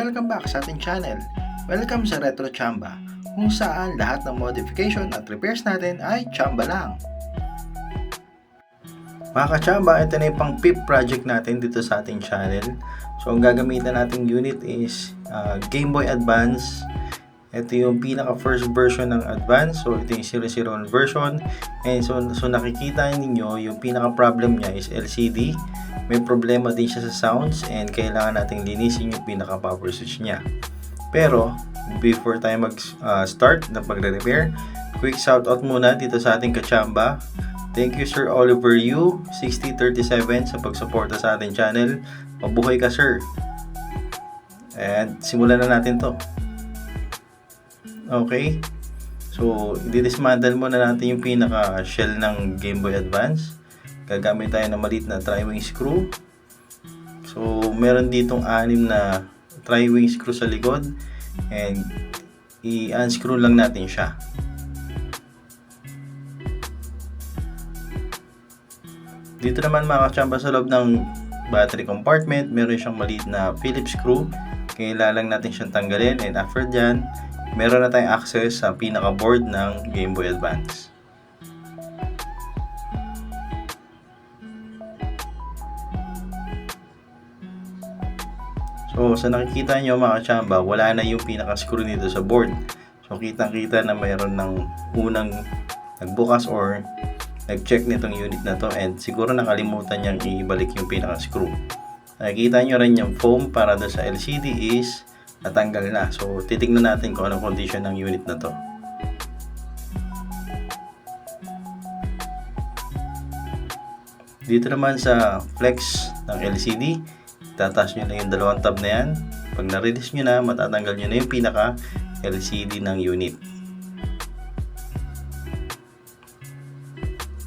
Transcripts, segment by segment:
Welcome back sa ating channel. Welcome sa Retro Chamba, kung saan lahat ng modification at repairs natin ay chamba lang. Mga kachamba, ito na yung pang PIP project natin dito sa ating channel. So ang gagamitan nating unit is Game Boy Advance. Ito yung pinaka first version ng Advance. So ito yung 001 version. And so nakikita ninyo yung pinaka problem niya is LCD. May problema din siya sa sounds and kailangan nating linisin yung pinaka power switch niya. Pero before tayo mag-start na pagre-repair, quick shoutout muna dito sa ating kachamba. Thank you Sir Oliver Yu 6037 sa pagsuporta sa ating channel. Mabuhay ka sir. And simulan na natin to. Okay. So, i-dismantle muna natin yung pinaka shell ng Game Boy Advance. Gagamit tayo ng maliit na tri-wing screw. So, meron ditong 6 na tri-wing screw sa likod. And i-unscrew lang natin siya. Dito naman mga kachamba sa loob ng battery compartment, meron siyang maliit na Phillips screw. Kailangan lang natin siyang tanggalin, and after dyan, meron na tayong access sa pinaka-board ng Game Boy Advance. So, sa nakikita nyo mga kachamba, wala na yung pinaka-screw dito sa board. So, kitang-kita na mayroon ng unang nagbukas or nag-check nitong unit na to, and siguro nakalimutan niyang ibalik yung pinaka-screw. Nakikita nyo rin yung foam para doon sa LCD is natanggal na. So, titignan natin kung anong condition ng unit na to. Dito naman sa flex ng LCD, tataas nyo na yung dalawang tab na yan. Pag na-release nyo na, matatanggal nyo na yung pinaka LCD ng unit.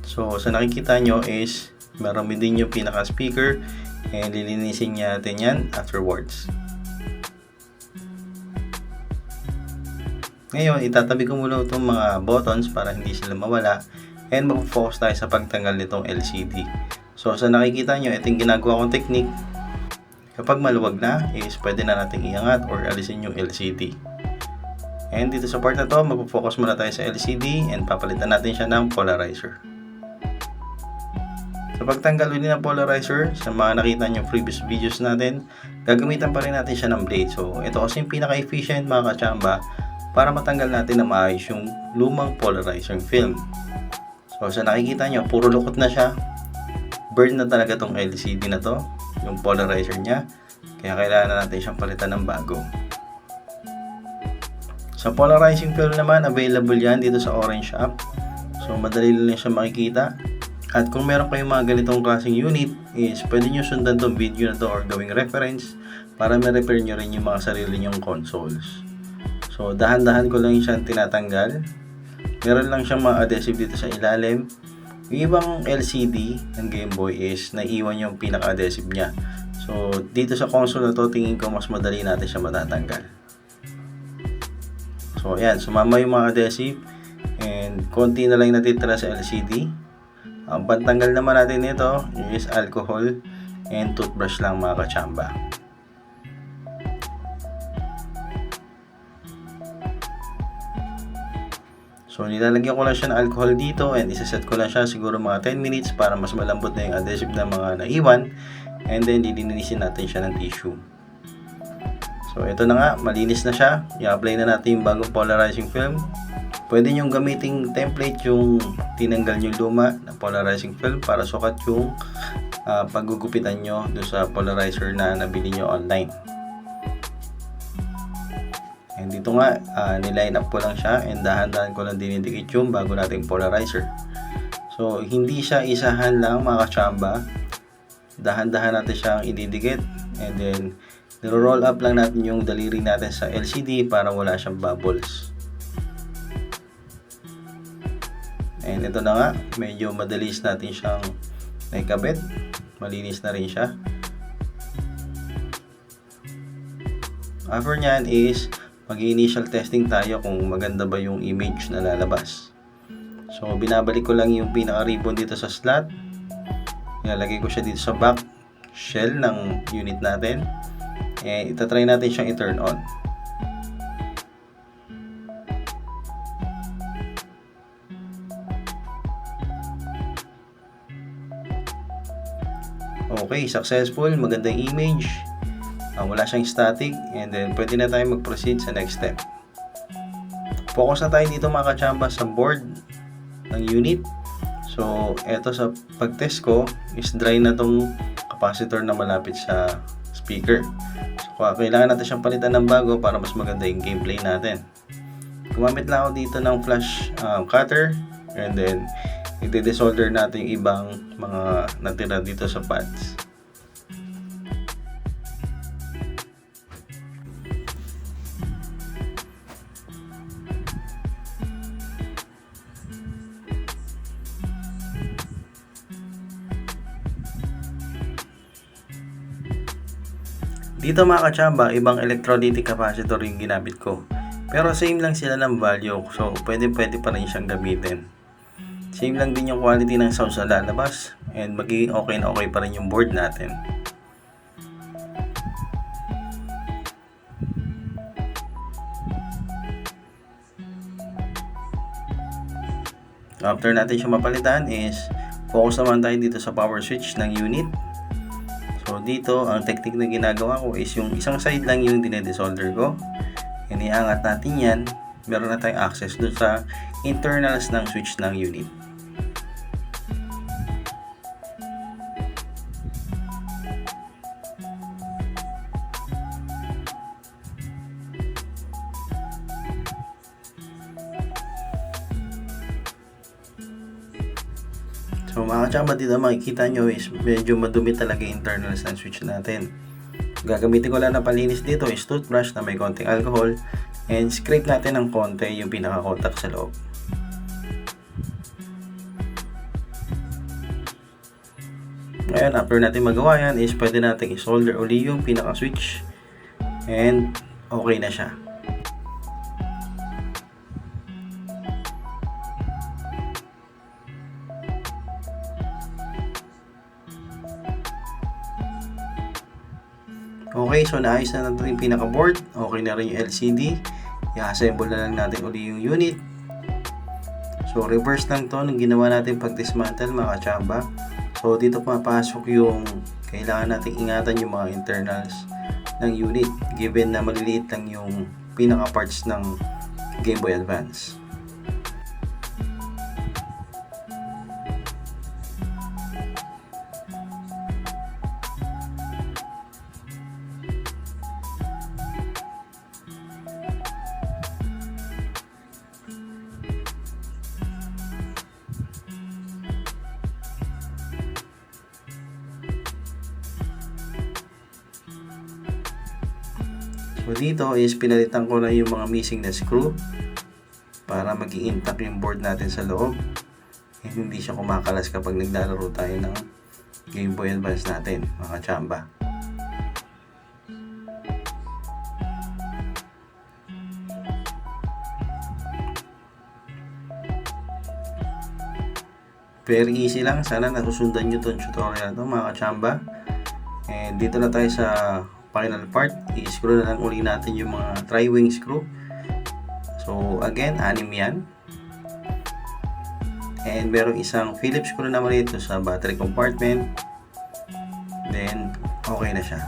So, sa nakikita nyo is marami din yung pinaka speaker, and lilinisin natin yan afterwards. Ngayon, itatabi ko muna itong mga buttons para hindi sila mawala, and mag-focus tayo sa pagtanggal nitong LCD. So, sa nakikita nyo, itong ginagawa kong technique. Kapag maluwag na, is pwede na natin iangat or alisin yung LCD. And dito sa part na to, mag-focus muna tayo sa LCD and papalitan natin siya ng polarizer. Sa pagtanggal ulit ng polarizer, sa mga nakita nyo previous videos natin, gagamitan pa rin natin siya ng blade. So, ito kasi yung pinaka-efficient mga kachamba para matanggal natin na maayos yung lumang polarizer film. So, sa nakikita nyo, puro lukot na siya. Burn na talaga tong LCD na to, yung polarizer niya. Kaya kailangan na natin siyang palitan ng bago. Sa polarizing film naman, available yan dito sa Orange app. So, madali lang siya makikita. At kung meron kayong mga ganitong klaseng unit, is pwede nyo sundan tong video na to or gawing reference para ma-repair nyo rin yung mga sarili nyong consoles. So, dahan-dahan ko lang siyang tinatanggal. Meron lang siyang mga adhesive dito sa ilalim. Yung ibang LCD ng Game Boy is naiwan yung pinaka-adhesive niya. So, dito sa console na to, tingin ko mas madali natin siya matatanggal. So, ayan. Sumama yung mga adhesive. And konti na lang natitira sa LCD. Ang pantanggal naman natin nito is alcohol and toothbrush lang mga kachamba. So, nilalagyan ko lang siya ng alcohol dito and isaset ko lang siya siguro mga 10 minutes para mas malambot na yung adhesive na mga naiwan, and then lilinisin natin siya ng tissue. So, ito na nga, malinis na siya. I-apply na natin yung bagong polarizing film. Pwede nyo gamiting template yung tinanggal nyo luma na polarizing film para sukat yung paggugupitan nyo doon sa polarizer na nabili nyo online. And dito nga, niline up ko lang siya and dahan-dahan ko lang dinidikit yung bago nating polarizer. So, hindi siya isahan lang mga kachamba. Dahan-dahan natin siyang ididikit, and then niro-roll up lang natin yung daliri natin sa LCD para wala siyang bubbles. And ito na nga, medyo madalis natin siyang naikabit. Malinis na rin siya. After nyan is mag-initial testing tayo kung maganda ba yung image na lalabas. So, binabalik ko lang yung pinaka-ribbon dito sa slot. Ilalagay ko siya dito sa back shell ng unit natin. itatry natin siyang i-turn on. Okay, successful, magandang image, wala siyang static, and then pwede na tayo mag-proceed sa next step. Focus na tayo dito mga kachamba sa board ng unit. So, eto sa pag-test ko is dry na tong capacitor na malapit sa speaker. So, kailangan natin siyang palitan ng bago para mas maganda yung gameplay natin. Gumamit lang ako dito ng flash cutter, and then i-desolder natin yung ibang mga natira dito sa pads. Dito mga kachamba, ibang electrolytic capacitor yung ginamit ko. Pero same lang sila ng value, so pwede pa rin siyang gamitin. Same lang din yung quality ng sound sa lalabas, and magiging okay na okay pa rin yung board natin. After natin siya mapalitan is focus naman tayo dito sa power switch ng unit. So dito, ang technique na ginagawa ko is yung isang side lang yung dinedesolder ko. Iniangat natin yan, meron na tayong access doon sa internals ng switch ng unit. So mga kachamba, dito makikita nyo is medyo madumi talaga yung internals ng switch natin. Gagamitin ko lang na palinis dito is toothbrush na may konting alcohol, and scrape natin ng konti yung pinaka-contact sa loob. Ngayon, after natin magawa yan is pwede natin i-solder uli yung pinaka-switch, and okay na siya. Okay, so naayos na natin yung pinaka-board. Okay na rin yung LCD. I-assemble na lang natin uli yung unit. So, reverse lang to nung ginawa natin pag-dismantle mga kachamba. So, dito papasok yung kailangan natin ingatan yung mga internals ng unit, given na maliliit lang yung pinaka-parts ng Game Boy Advance. So dito is pinalitan ko na yung mga missing na screw para maging intact yung board natin sa loob, and hindi siya kumakalas kapag naglalaro tayo ng Game Boy Advance natin mga kachamba. Very easy lang, sana nasusundan nyo itong tutorial to mga kachamba. And dito na tayo sa final part, i-screw na lang uli natin yung mga tri-wing screw. So again, 6 yan. And merong isang Phillips screw naman dito sa battery compartment. Then okay na siya.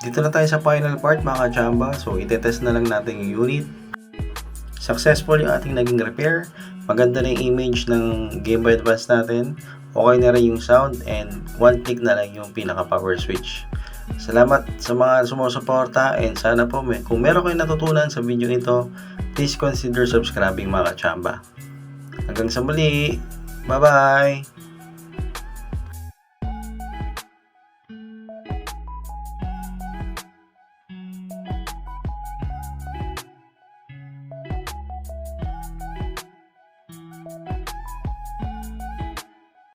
Dito na tayo sa final part mga kachamba. So itetest na lang natin yung unit. Successful yung ating naging repair. Maganda na yung image ng Game Boy Advance natin. Okay na rin yung sound, and one click na lang yung pinaka power switch. Salamat sa mga sumusuporta, and sana po kung meron kayong natutunan sa video ito, please consider subscribing mga kachamba. Hanggang sa muli. Bye bye!